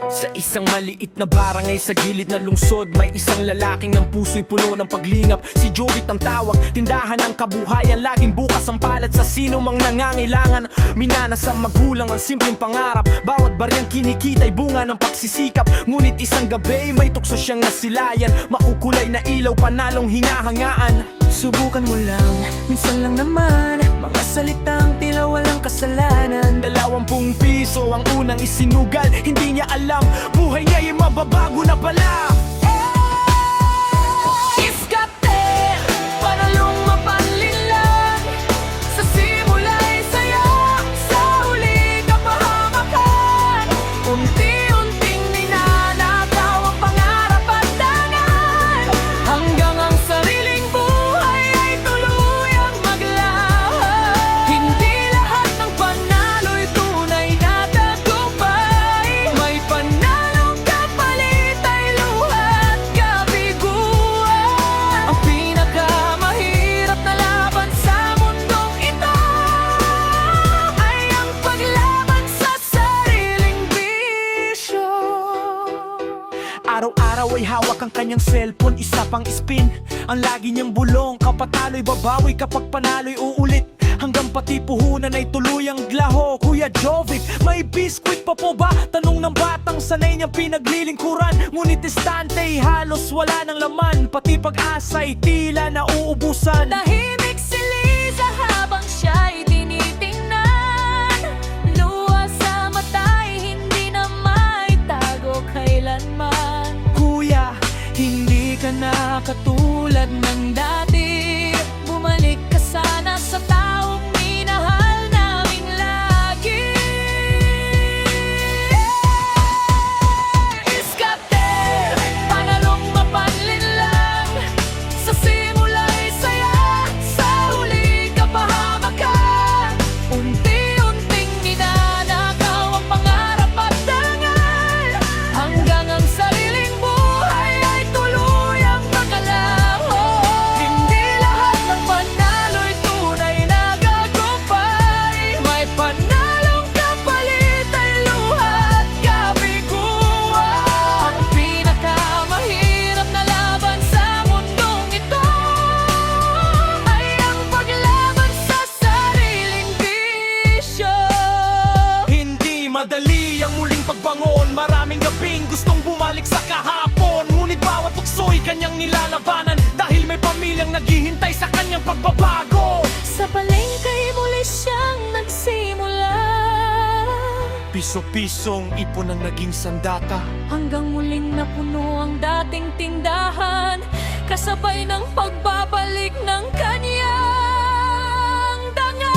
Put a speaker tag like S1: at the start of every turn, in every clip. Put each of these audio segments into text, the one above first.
S1: Sa isang maliit na barangay sa gilid na lungsod, may isang lalaking ng puso'y puno ng paglingap. Si Jovit ang tawag, tindahan ng kabuhayan, laging bukas ang palad sa sino mang nangangailangan. Minana sa magulang ang simpleng pangarap, bawat baryang kinikita'y bunga ng pagsisikap. Ngunit isang gabi may tukso siyang nasilayan, makukulay na ilaw, panalong hinahangaan. Subukan mo lang, minsan lang naman, mga salitang tila walang kasalanan. 20 piso ang unang isinugal, hindi niya alam, buhay niya'y mababago na pala. Iskate, panalong mapanlinlang, sa simula'y saya, sa huli kapahamakan. Unti-unting ninanakaw ang pangarap at dangan, hanggang ang sariling buhay ay tuluyang maglaho. Hindi lahat ng panalo'y tunay na tagumpay, may panalong kapalit ay luha't kabiguan. Ang pinakamahirap na laban sa mundong ito ay ang paglaban sa sariling bisyo. Araw-araw ay hawak ang kanyang cellphone, isa pang spin ang lagi niyang bulong. Kapag talo'y babawi, kapag panalo'y uulit, hanggang pati puhunan ay tuluyang glaho. Kuya Jovit, may biskwit pa po ba? Tanong ng batang sanay niyang pinaglilingkuran. Ngunit estante halos wala ng laman, pati pag-asa'y tila nauubusan. Tahimik si Liza habang siya'y tinitingnan, luha sa mata'y hindi na maitago kailanman. Kuya, hindi ka na katulad ng dati, bumalik ka sana sa taong minahal naming lagi. Iskate, panalong mapanlinlang, sa simula'y saya, sa huli kapahamakan. Unti-unting ninanakaw ang pangarap at dangal, hanggang ang sariling buhay ay tuluyang makalaho. Hindi lahat ng panalo'y tunay na tagumpay, may panalong kapalit ay luha't kabiguan. Ang pinakamahirap na laban sa mundong ito ay ang paglaban sa sariling bisyo. Hindi madali ang muling pagbangon, maraming gabing gustong bumalik sa kahapon. Ngunit bawat tukso'y kanyang nilalabanan, dahil may pamilyang naghihintay sa kanyang pagbabago. Sa palengke'y muli siyang nagsimula, piso-pisong ipon ang naging sandata, hanggang muling napuno ang dating tindahan, kasabay ng pagbabalik ng kanyang dangal.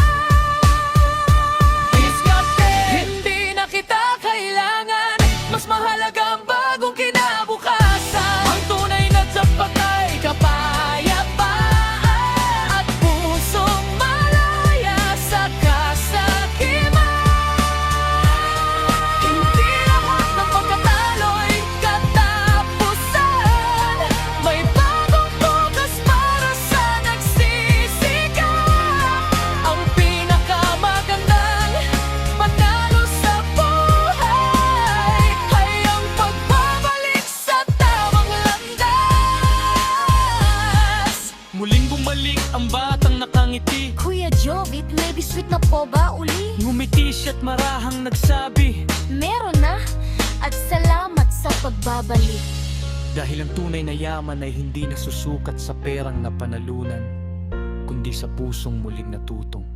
S1: Iskate, hindi na kita kailangan, mas mahalaga ang bagong kinabukasan. Ang tunay na tapat ay kapayapaan at pusong malaya sa kasakiman. Hindi lahat ng pagkatalo'y katapusan, may bagong bukas para sa nagsisikap. Ang pinakamagandang panalo sa buhay ay ang pagbabalik sa tamang landas. Muling bumalik ang batang nakangiti,
S2: Kuya Jovit, may biswit na po ba uli?
S1: ngumiti siya't marahang nagsabi,
S2: Meron na, at salamat sa pagbabalik.
S1: dahil ang tunay na yaman ay hindi nasusukat sa perang napanalunan, kundi sa pusong muling natutong